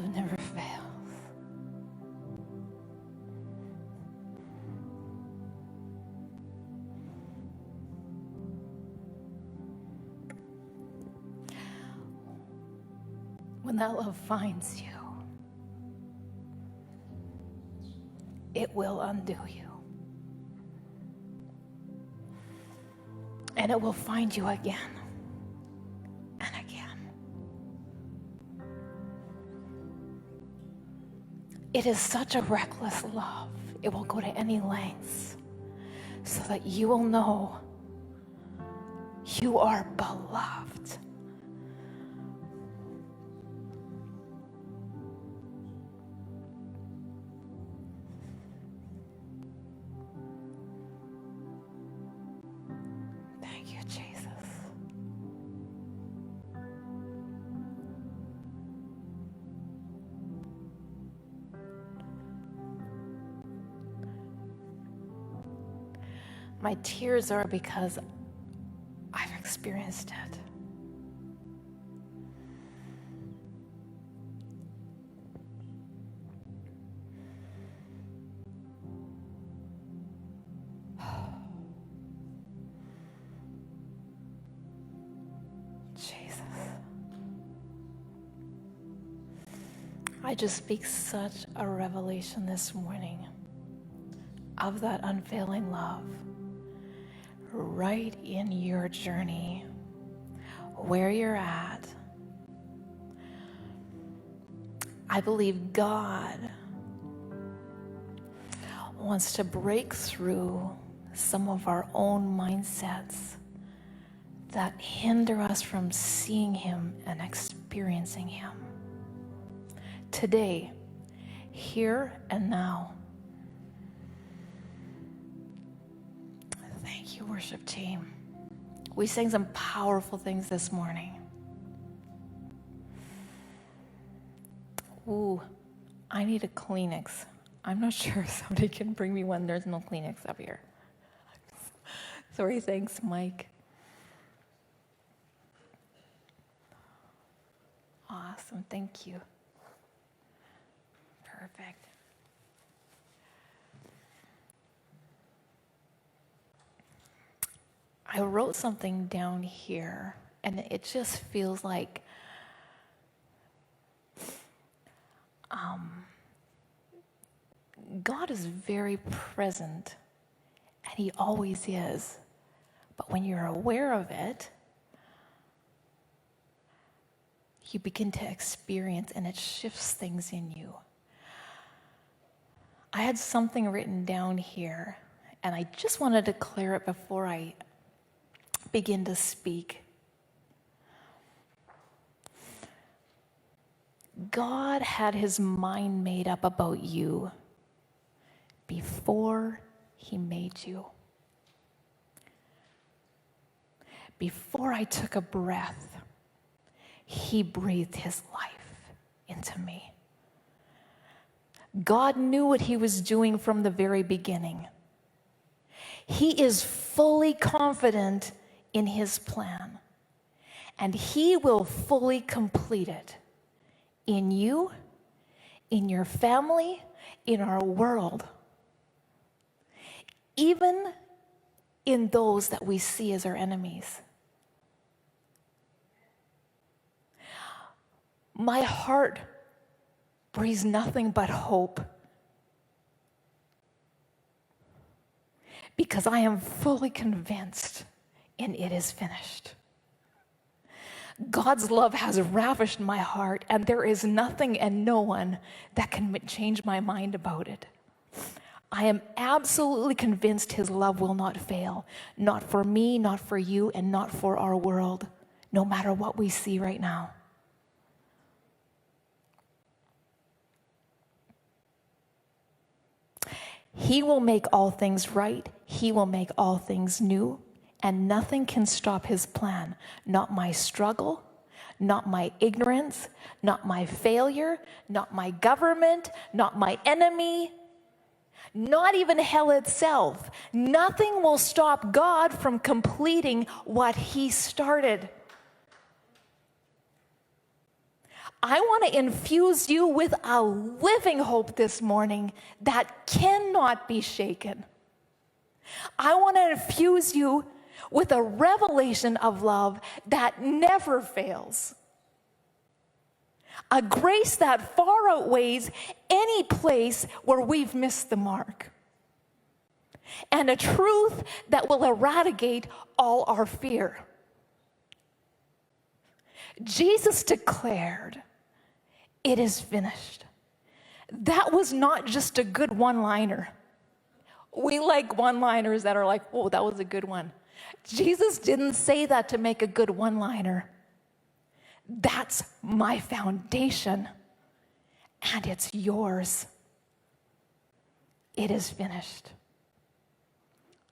love never fails. When that love finds you, it will undo you. And it will find you again and again. It is such a reckless love. It will go to any lengths so that you will know you are beloved. Thank you, Jesus. My tears are because I've experienced it. Jesus. I just speak such a revelation this morning of that unfailing love right in your journey, where you're at. I believe God wants to break through some of our own mindsets that hinder us from seeing Him and experiencing Him. Today, here and now. Thank you, worship team. We sang some powerful things this morning. Ooh, I need a Kleenex. I'm not sure if somebody can bring me one. There's no Kleenex up here. Sorry, thanks, Mike. Awesome, thank you. Perfect. I wrote something down here, and it just feels like God is very present, and He always is. But when you're aware of it, you begin to experience, and it shifts things in you. I had something written down here, and I just want to declare it before I begin to speak. God had His mind made up about you before He made you. Before I took a breath, He breathed His life into me. God knew what He was doing from the very beginning. He is fully confident in His plan, and He will fully complete it in you, in your family, in our world, even in those that we see as our enemies. My heart breathes nothing but hope, because I am fully convinced, and it is finished. God's love has ravished my heart, and there is nothing and no one that can change my mind about it. I am absolutely convinced His love will not fail, not for me, not for you, and not for our world, no matter what we see right now. He will make all things right. He will make all things new, and nothing can stop His plan. Not my struggle, not my ignorance, not my failure, not my government, not my enemy, not even hell itself. Nothing will stop God from completing what He started. I want to infuse you with a living hope this morning that cannot be shaken. I want to infuse you with a revelation of love that never fails. A grace that far outweighs any place where we've missed the mark. And a truth that will eradicate all our fear. Jesus declared, "It is finished." That was not just a good one-liner. We like one-liners that are like, "Oh, that was a good one." Jesus didn't say that to make a good one-liner. That's my foundation, and it's yours. It is finished.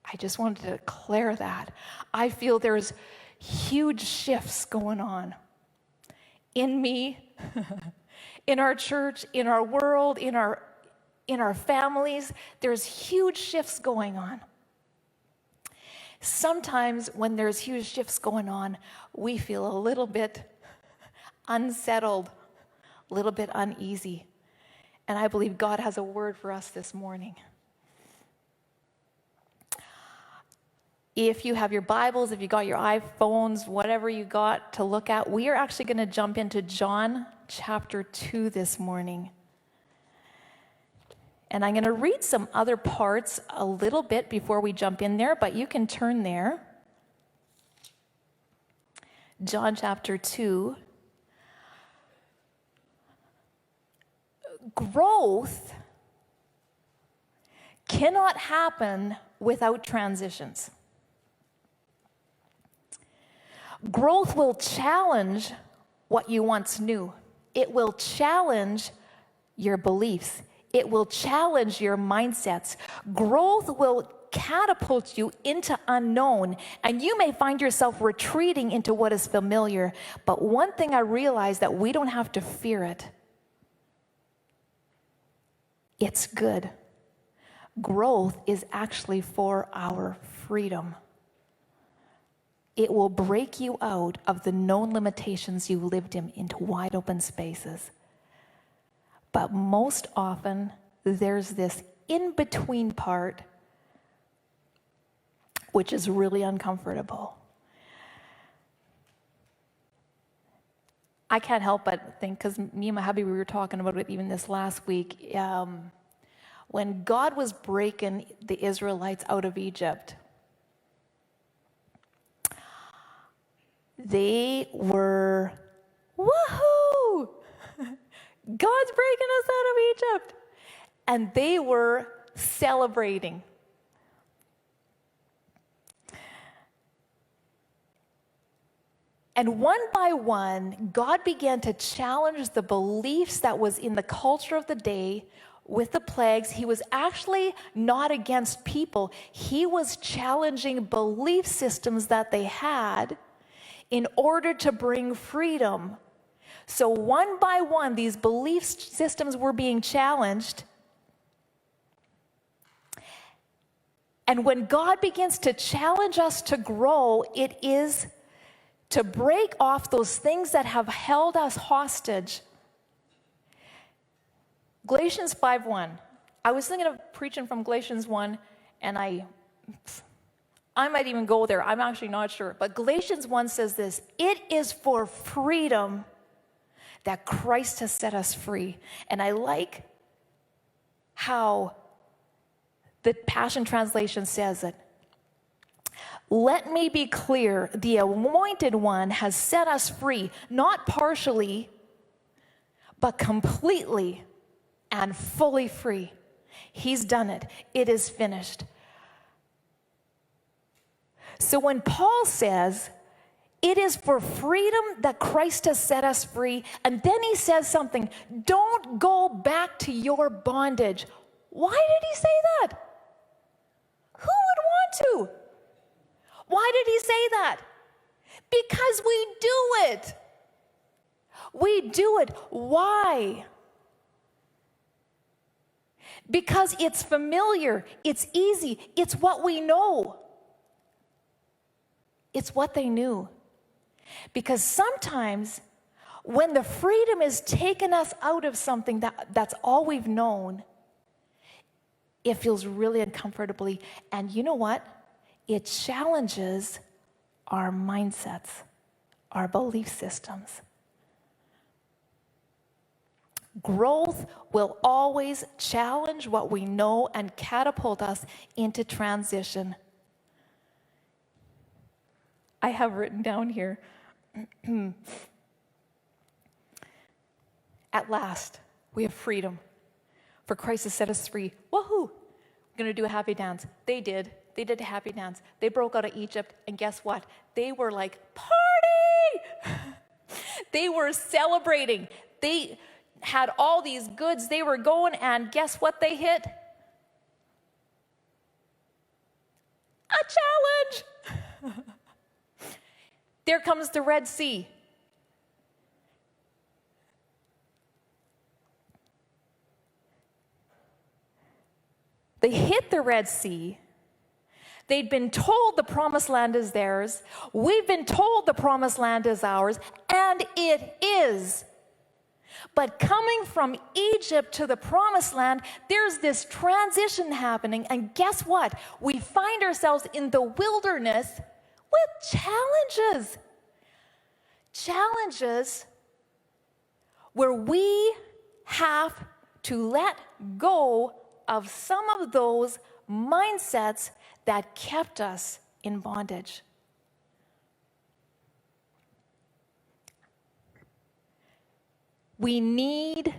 I just wanted to declare that. I feel there's huge shifts going on in me, in our church, in our world, in our families. There's huge shifts going on. Sometimes when there's huge shifts going on, we feel a little bit unsettled, a little bit uneasy. And I believe God has a word for us this morning. If you have your Bibles, if you got your iPhones, whatever you got to look at, we are actually going to jump into John chapter 2 this morning. And I'm going to read some other parts a little bit before we jump in there, but you can turn there. John chapter 2. Growth cannot happen without transitions. Growth will challenge what you once knew. It will challenge your beliefs. It will challenge your mindsets. Growth will catapult you into unknown, and you may find yourself retreating into what is familiar. But one thing I realize that we don't have to fear it. It's good. Growth is actually for our freedom. It will break you out of the known limitations you lived in into wide open spaces. But most often, there's this in-between part which is really uncomfortable. I can't help but think, because me and my hubby, we were talking about it even this last week, when God was breaking the Israelites out of Egypt, they were, woohoo! God's breaking us out of Egypt. And they were celebrating. And one by one, God began to challenge the beliefs that was in the culture of the day with the plagues. He was actually not against people. He was challenging belief systems that they had in order to bring freedom. So one by one, these belief systems were being challenged. And when God begins to challenge us to grow, it is to break off those things that have held us hostage. Galatians 5:1. I was thinking of preaching from Galatians 1, and I might even go there. I'm actually not sure. But Galatians 1 says this: "It is for freedom that Christ has set us free." And I like how the Passion Translation says it. "Let me be clear, the Anointed One has set us free, not partially, but completely and fully free." He's done it. It is finished. So when Paul says, it is for freedom that Christ has set us free, and then he says something, don't go back to your bondage. Why did he say that? Who would want to? Why did he say that? Because we do it. We do it. Why? Because it's familiar. It's easy. It's what we know. It's what they knew. Because sometimes When the freedom is taken us out of something that's all we've known, it feels really uncomfortably. And you know what? It challenges our mindsets, our belief systems. Growth will always challenge what we know and catapult us into transition. I have written down here, at last, we have freedom. For Christ has set us free. Woohoo! We're going to do a happy dance. They did. They did a happy dance. They broke out of Egypt, and guess what? They were like, party! They were celebrating. They had all these goods. They were going, and guess what they hit? A challenge! There comes the Red Sea. They hit the Red Sea. They'd been told the promised land is theirs. We've been told the promised land is ours, and it is. But coming from Egypt to the promised land, there's this transition happening, and guess what? We find ourselves in the wilderness with challenges. Challenges where we have to let go of some of those mindsets that kept us in bondage. We need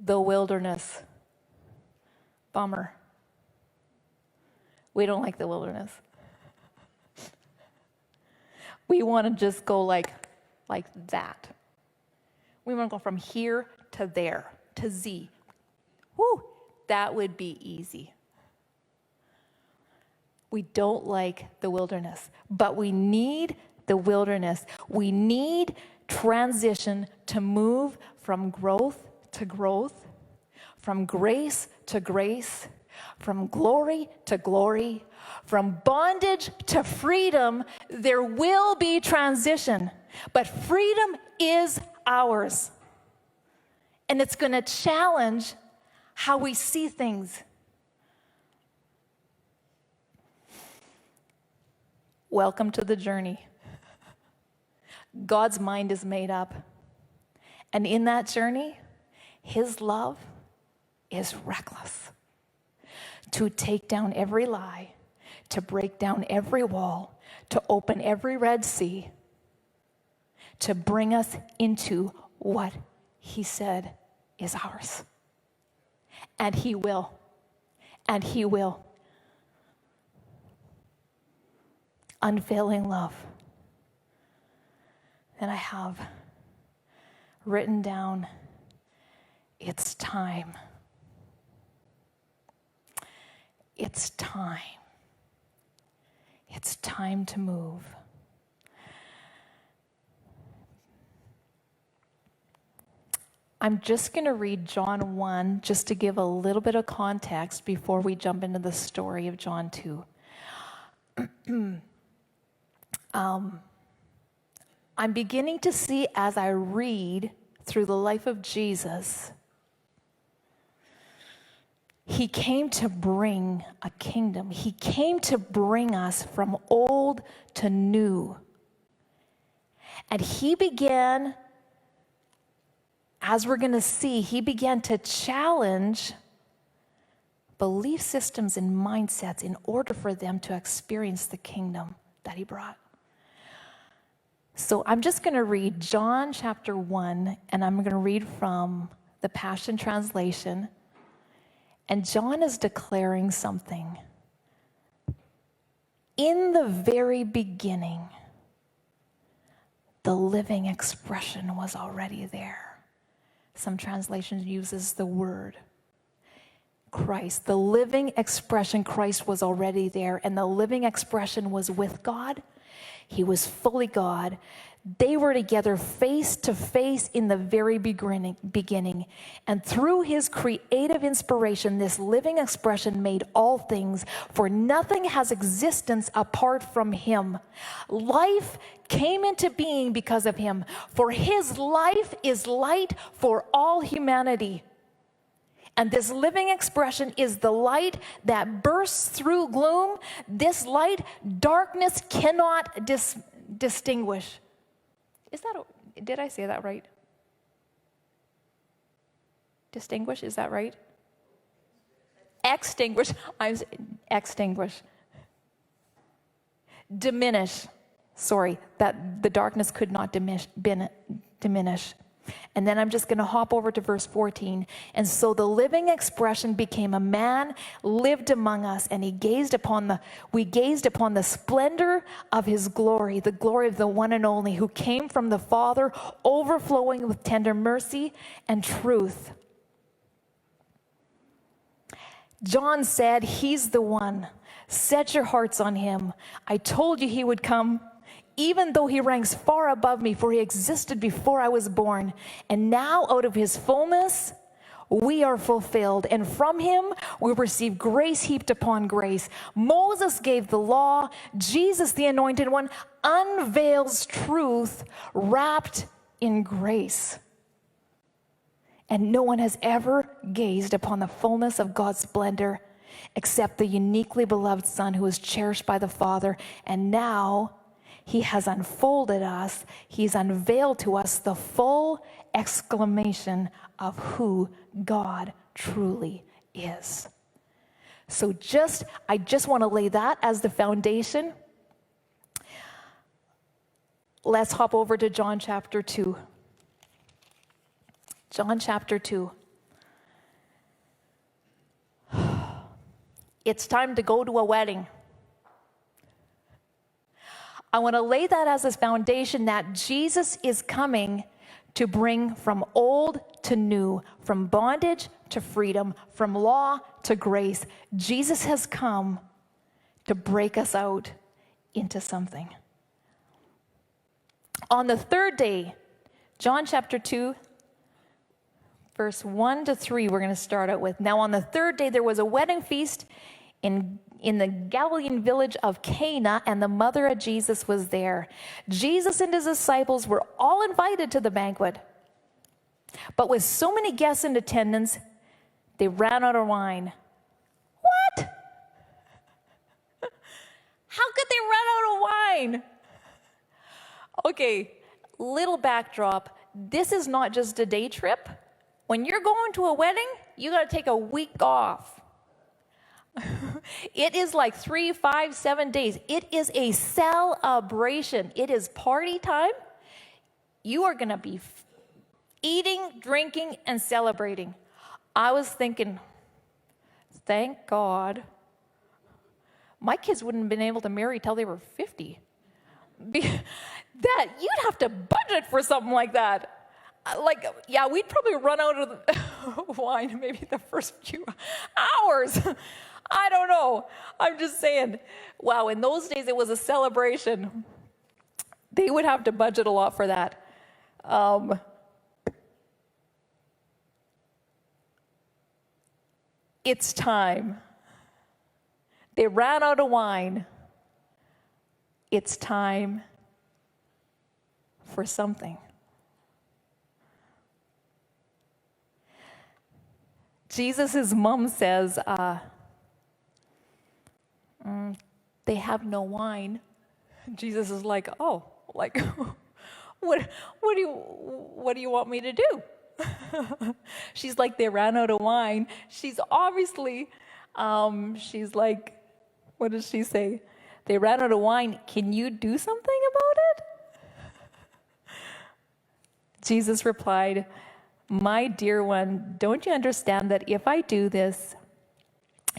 the wilderness. Bummer. We don't like the wilderness. We want to just go like that. We want to go from here to there, to Z. Woo, that would be easy. We don't like the wilderness, but we need the wilderness. We need transition to move from growth to growth, from grace to grace, from glory to glory, from bondage to freedom. There will be transition, but freedom is ours. And it's going to challenge how we see things. Welcome to the journey. God's mind is made up. And in that journey, his love is reckless. To take down every lie, to break down every wall, to open every Red Sea, to bring us into what he said is ours. And he will. And he will. Unfailing love. Then I have written down, it's time. It's time. It's time to move. I'm just going to read John 1 just to give a little bit of context before we jump into the story of John 2. I'm beginning to see as I read through the life of Jesus, he came to bring a kingdom. He came to bring us from old to new. And he began, as we're going to see, he began to challenge belief systems and mindsets in order for them to experience the kingdom that he brought. So I'm just going to read John chapter 1, and I'm going to read from the Passion Translation. And John is declaring something. In the very beginning, the living expression was already there. Some translations uses the word Christ. The living expression, Christ, was already there, and the living expression was with God, He was fully God. They were together face to face in the very beginning. And through his creative inspiration, this living expression made all things, for nothing has existence apart from him. Life came into being because of him, for his life is light for all humanity. And this living expression is the light that bursts through gloom. This light, darkness cannot distinguish. Did I say that right? Distinguish, is that right? Extinguish, extinguish. Diminish, sorry, that the darkness could not diminish. And then I'm just going to hop over to verse 14. And so the living expression became a man, lived among us, and we gazed upon the splendor of his glory, the glory of the one and only who came from the Father, overflowing with tender mercy and truth. John said, he's the one. Set your hearts on him. I told you he would come. Even though he ranks far above me, for he existed before I was born. And now out of his fullness, we are fulfilled. And from him, we receive grace heaped upon grace. Moses gave the law. Jesus, the anointed one, unveils truth wrapped in grace. And no one has ever gazed upon the fullness of God's splendor except the uniquely beloved Son who is cherished by the Father. And now he has unfolded us, he's unveiled to us the full exclamation of who God truly is. So I just want to lay that as the foundation. Let's hop over to John chapter 2. John chapter 2. It's time to go to a wedding. I want to lay that as a foundation that Jesus is coming to bring from old to new, from bondage to freedom, from law to grace. Jesus has come to break us out into something. On the third day, John chapter 2, verse 1 to 3, we're going to start out with. Now on the third day, there was a wedding feast in the Galilean village of Cana, and the mother of Jesus was there. Jesus and his disciples were all invited to the banquet. But with so many guests in attendance, they ran out of wine. What? How could they run out of wine? Okay, little backdrop. This is not just a day trip. When you're going to a wedding, you got to take a week off. It is like 3, 5, 7 days. It is a celebration. It is party time. You are going to be eating, drinking, and celebrating. I was thinking, thank God. My kids wouldn't have been able to marry till they were 50. That you'd have to budget for something like that. Yeah, we'd probably run out of wine maybe the first few hours. I don't know. I'm just saying, wow, in those days it was a celebration. They would have to budget a lot for that. It's time. They ran out of wine. It's time for something. Jesus' mom says, they have no wine. Jesus is like, oh, like, what do you want me to do? She's like, they ran out of wine. She's obviously, she's like, what does she say? They ran out of wine. Can you do something about it? Jesus replied, my dear one, don't you understand that if I do this,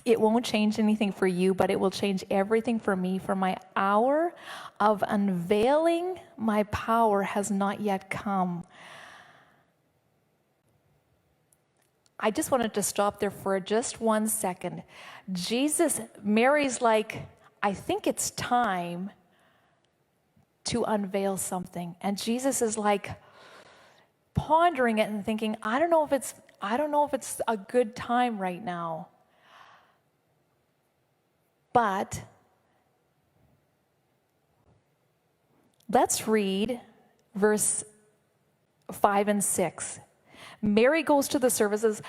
it won't change anything for you, but it will change everything for me, for my hour of unveiling my power has not yet come. I just wanted to stop there for just 1 second. Mary's like, I think it's time to unveil something. And Jesus is like pondering it and thinking, I don't know if it's a good time right now. But let's read verse 5 and 6. Mary goes to the services.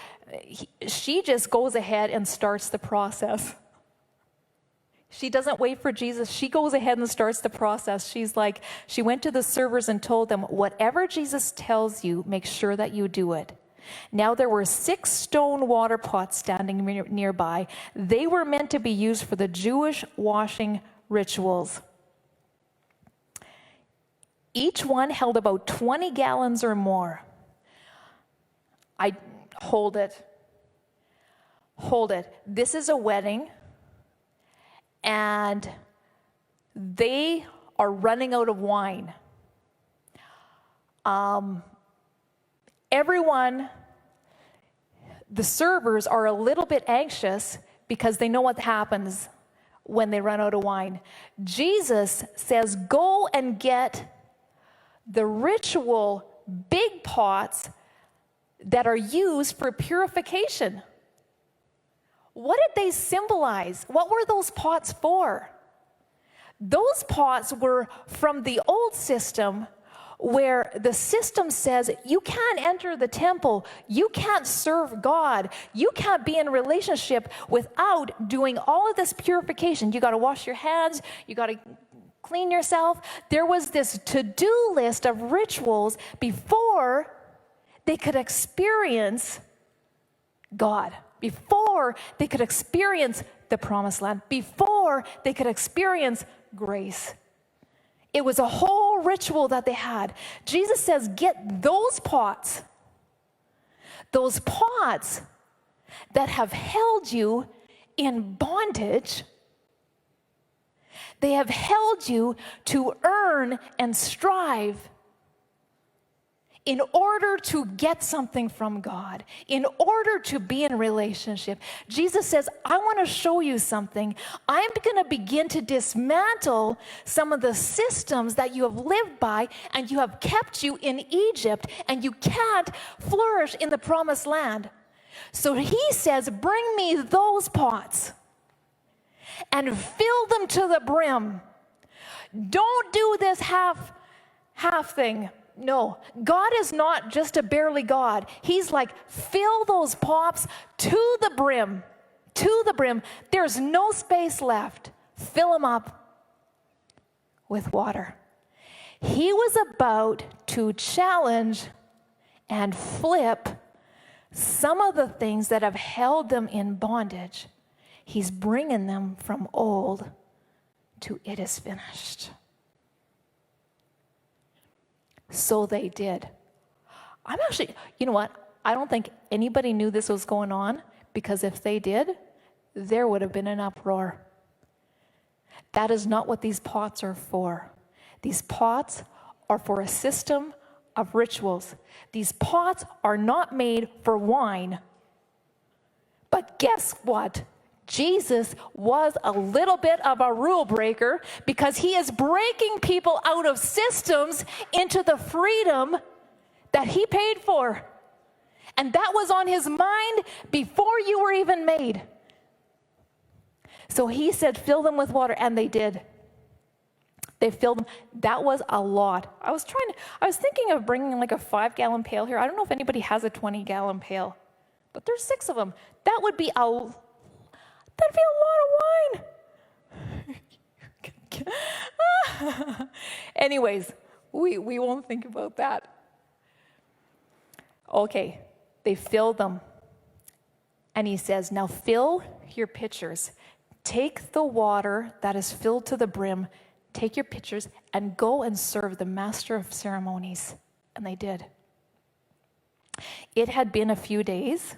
She just goes ahead and starts the process. She doesn't wait for Jesus. She goes ahead and starts the process. She's like, she went to the servers and told them, whatever Jesus tells you, make sure that you do it. Now there were 6 stone water pots standing nearby. They were meant to be used for the Jewish washing rituals. Each one held about 20 gallons or more. Hold it. This is a wedding, and they are running out of wine. Everyone, the servers are a little bit anxious because they know what happens when they run out of wine. Jesus says, go and get the ritual big pots that are used for purification. What did they symbolize? What were those pots for? Those pots were from the old system, where the system says you can't enter the temple, you can't serve God, you can't be in a relationship without doing all of this purification. You got to wash your hands, you got to clean yourself. There was this to-do list of rituals before they could experience God, before they could experience the promised land, before they could experience grace. It was a whole ritual that they had. Jesus says, get those pots that have held you in bondage. They have held you to earn and strive in order to get something from God, in order to be in a relationship. Jesus says, I want to show you something. I'm going to begin to dismantle some of the systems that you have lived by, and you have kept you in Egypt, and you can't flourish in the promised land. So he says, bring me those pots and fill them to the brim. Don't do this half thing. No, God is not just a barely God. He's like, fill those pots to the brim, to the brim. There's no space left. Fill them up with water. He was about to challenge and flip some of the things that have held them in bondage. He's bringing them from old to it is finished. So they did. I'm actually, you know what? I don't think anybody knew this was going on, because if they did, there would have been an uproar. That is not what these pots are for. These pots are for a system of rituals. These pots are not made for wine. But guess what? Jesus was a little bit of a rule breaker, because he is breaking people out of systems into the freedom that he paid for. And that was on his mind before you were even made. So he said, fill them with water, and they did. They filled them. That was a lot. I was thinking of bringing like a 5-gallon pail here. I don't know if anybody has a 20-gallon pail, but there's 6 of them. That'd be a lot of wine. Anyways, we won't think about that. Okay, they filled them. And he says, now fill your pitchers. Take the water that is filled to the brim, take your pitchers, and go and serve the master of ceremonies. And they did. It had been a few days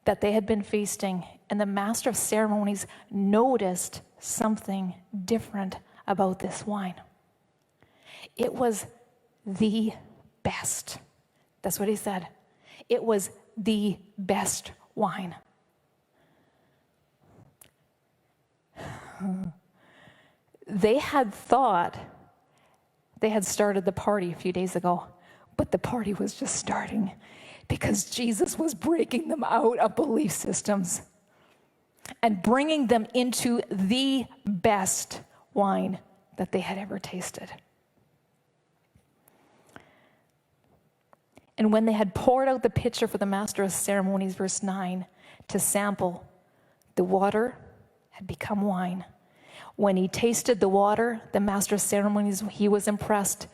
that they had been feasting, and the master of ceremonies noticed something different about this wine. It was the best. That's what he said. It was the best wine. They had thought they had started the party a few days ago, but the party was just starting because Jesus was breaking them out of belief systems and bringing them into the best wine that they had ever tasted. And when they had poured out the pitcher for the master of ceremonies, verse 9, to sample, the water had become wine. When he tasted the water, the master of ceremonies, he was impressed.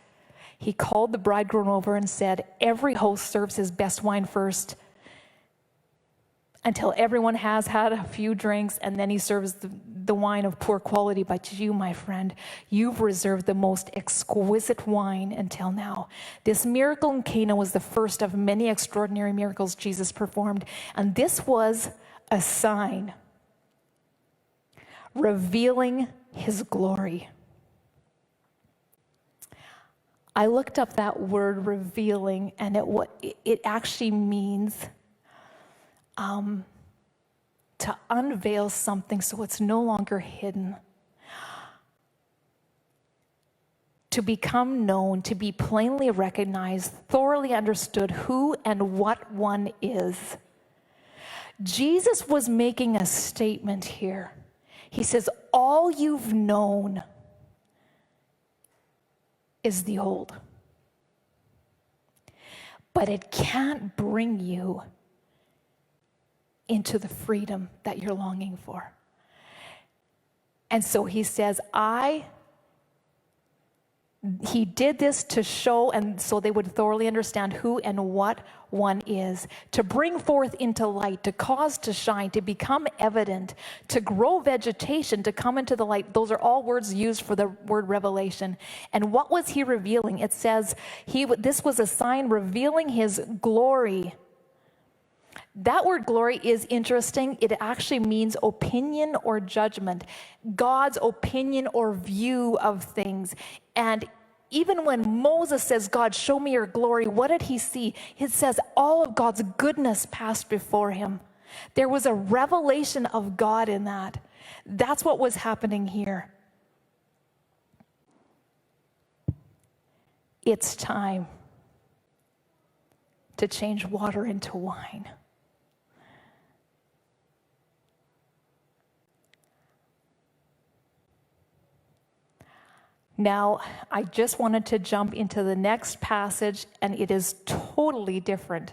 He called the bridegroom over and said, every host serves his best wine first until everyone has had a few drinks, and then he serves the wine of poor quality. But you, my friend, you've reserved the most exquisite wine until now. This miracle in Cana was the first of many extraordinary miracles Jesus performed, and this was a sign revealing his glory. I looked up that word revealing, and it actually means to unveil something so it's no longer hidden. To become known, to be plainly recognized, thoroughly understood who and what one is. Jesus was making a statement here. He says, all you've known is the old. But it can't bring you into the freedom that you're longing for. And so he says, he did this to show, and so they would thoroughly understand who and what one is, to bring forth into light, to cause to shine, to become evident, to grow vegetation, to come into the light. Those are all words used for the word revelation. And what was he revealing? It says this was a sign revealing his glory. That word glory is interesting. It actually means opinion or judgment, God's opinion or view of things. And even when Moses says, God, show me your glory, what did he see? It says all of God's goodness passed before him. There was a revelation of God in that. That's what was happening here. It's time to change water into wine. Now, I just wanted to jump into the next passage, and it is totally different.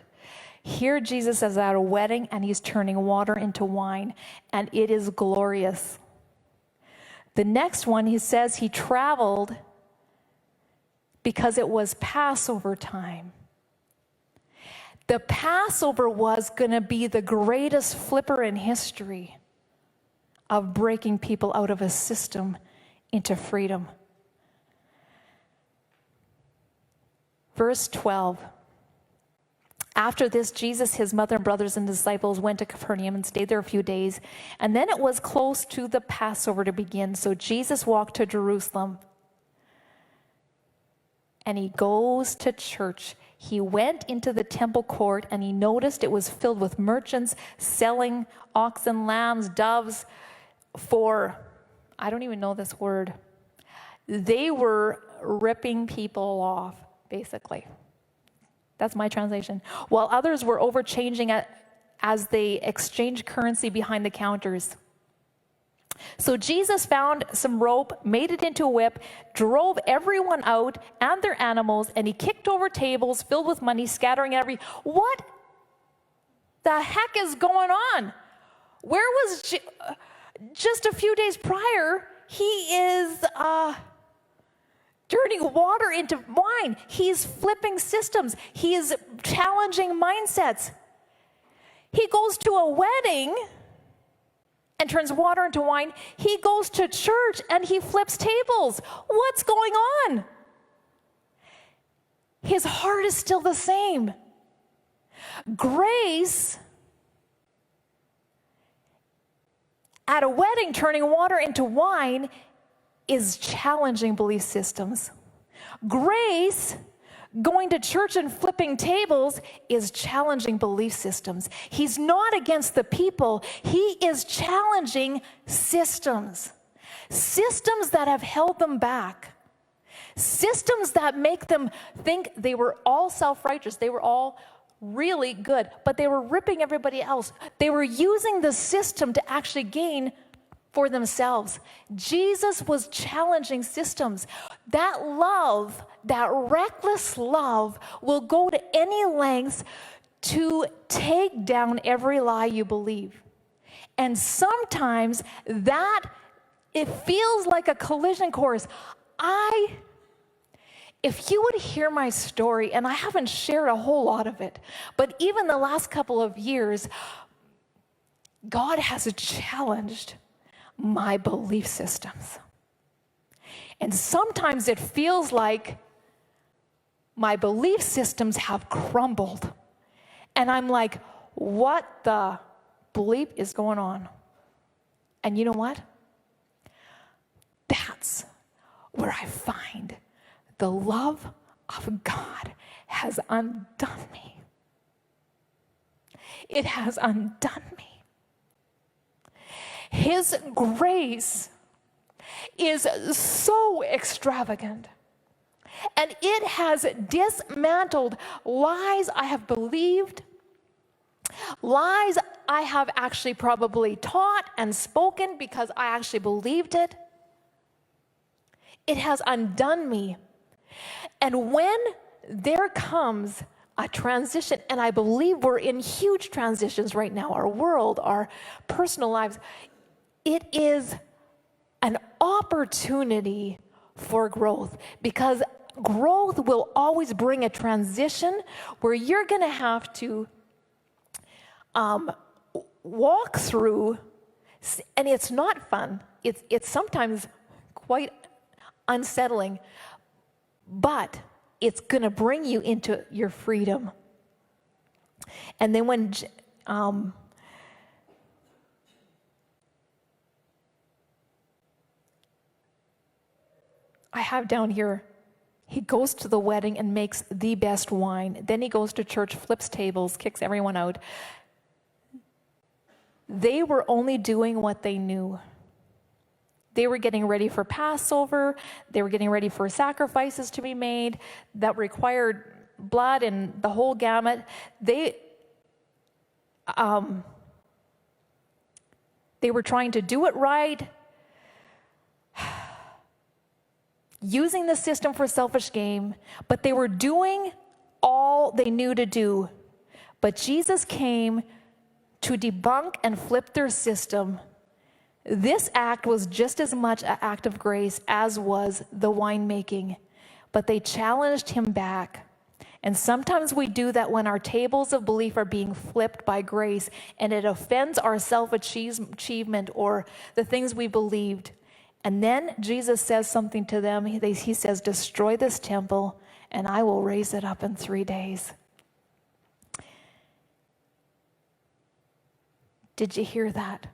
Here, Jesus is at a wedding, and he's turning water into wine, and it is glorious. The next one, he says he traveled because it was Passover time. The Passover was going to be the greatest flipper in history of breaking people out of a system into freedom. Verse 12. After this, Jesus, his mother and brothers and disciples went to Capernaum and stayed there a few days. And then it was close to the Passover to begin. So Jesus walked to Jerusalem. And he goes to church. He went into the temple court and he noticed it was filled with merchants selling oxen, lambs, doves for, I don't even know this word. They were ripping people off, basically. That's my translation. While others were overchanging as they exchanged currency behind the counters. So Jesus found some rope, made it into a whip, drove everyone out and their animals, and he kicked over tables filled with money, scattering What the heck is going on? Where was just a few days prior, he is turning water into wine. He's flipping systems. He is challenging mindsets. He goes to a wedding and turns water into wine. He goes to church and he flips tables. What's going on? His heart is still the same. Grace at a wedding turning water into wine is challenging belief systems. Grace going to church and flipping tables is challenging belief systems. He's not against the people. He is challenging systems. systems that have held them back, systems that make them think they were all self-righteous, they were all really good, but they were ripping everybody else. They were using the system to actually gain for themselves. Jesus was challenging systems. That love, that reckless love, will go to any lengths to take down every lie you believe. And sometimes that, it feels like a collision course. If you would hear my story, and I haven't shared a whole lot of it, but even the last couple of years, God has challenged my belief systems. And sometimes it feels like my belief systems have crumbled. And I'm like, what the bleep is going on? And you know what? That's where I find the love of God has undone me. It has undone me. His grace is so extravagant, and it has dismantled lies I have believed, lies I have actually probably taught and spoken because I actually believed it. It has undone me. And when there comes a transition, and I believe we're in huge transitions right now, our world, our personal lives, it is an opportunity for growth, because growth will always bring a transition where you're going to have to walk through, and it's not fun. It's sometimes quite unsettling, but it's going to bring you into your freedom. And then when I have down here, he goes to the wedding and makes the best wine. Then he goes to church, flips tables, kicks everyone out. They were only doing what they knew. They were getting ready for Passover. They were getting ready for sacrifices to be made that required blood and the whole gamut. They were trying to do it right, using the system for selfish gain, but they were doing all they knew to do. But Jesus came to debunk and flip their system. This act was just as much an act of grace as was the winemaking, but they challenged him back. And sometimes we do that when our tables of belief are being flipped by grace, and it offends our self-achievement or the things we believed. And then Jesus says something to them. He says, destroy this temple, and I will raise it up in 3 days. Did you hear that?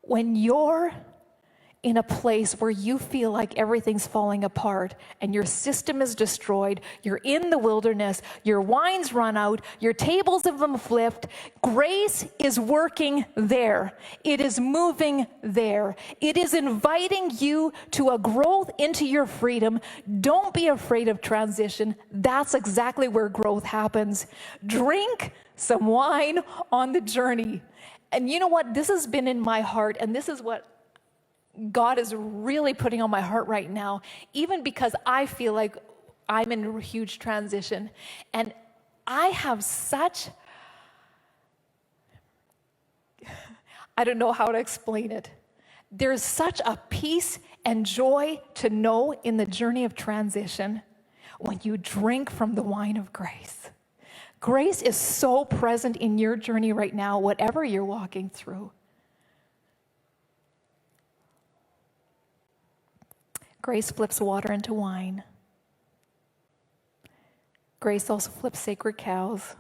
When you're in a place where you feel like everything's falling apart and your system is destroyed, you're in the wilderness, your wine's run out, your tables have been flipped, grace is working there. It is moving there. It is inviting you to a growth into your freedom. Don't be afraid of transition. That's exactly where growth happens. Drink some wine on the journey. And you know what? This has been in my heart, and this is what God is really putting on my heart right now, even because I feel like I'm in a huge transition. And I have such, I don't know how to explain it. There's such a peace and joy to know in the journey of transition when you drink from the wine of grace. Grace is so present in your journey right now, whatever you're walking through. Grace flips water into wine. Grace also flips sacred cows.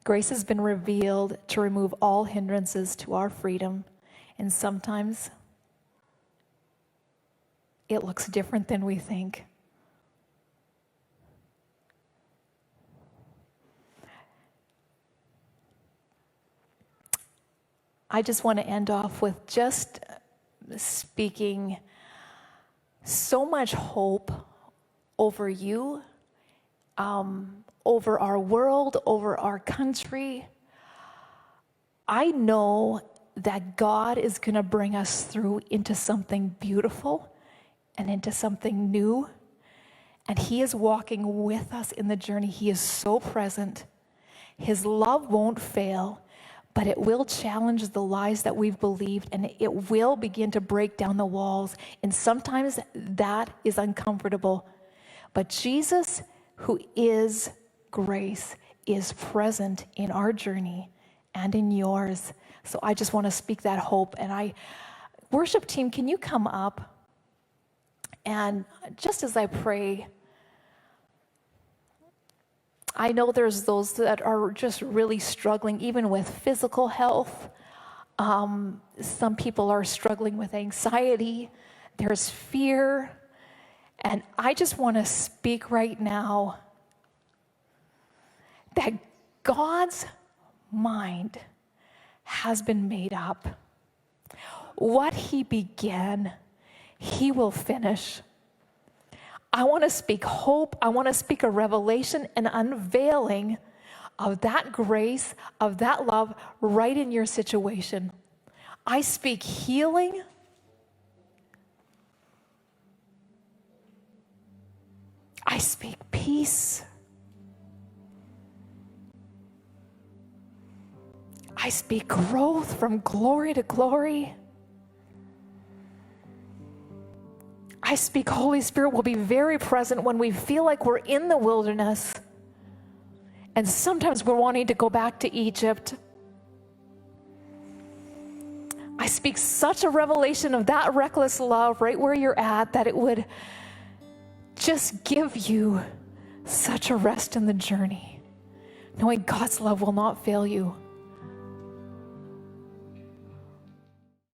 Grace has been revealed to remove all hindrances to our freedom, and sometimes it looks different than we think. I just want to end off with just speaking so much hope over you, over our world, over our country. I know that God is going to bring us through into something beautiful and into something new. And He is walking with us in the journey. He is so present. His love won't fail, but it will challenge the lies that we've believed, and it will begin to break down the walls. And sometimes that is uncomfortable. But Jesus, who is grace, is present in our journey and in yours. So I just want to speak that hope. And worship team, can you come up? And just as I pray, I know there's those that are just really struggling, even with physical health. Some people are struggling with anxiety. There's fear. And I just want to speak right now that God's mind has been made up. What He began, He will finish. I want to speak hope. I want to speak a revelation and unveiling of that grace, of that love right in your situation. I speak healing. I speak peace. I speak growth from glory to glory. I speak Holy Spirit will be very present when we feel like we're in the wilderness. And sometimes we're wanting to go back to Egypt. I speak such a revelation of that reckless love right where you're at, that it would just give you such a rest in the journey, knowing God's love will not fail you.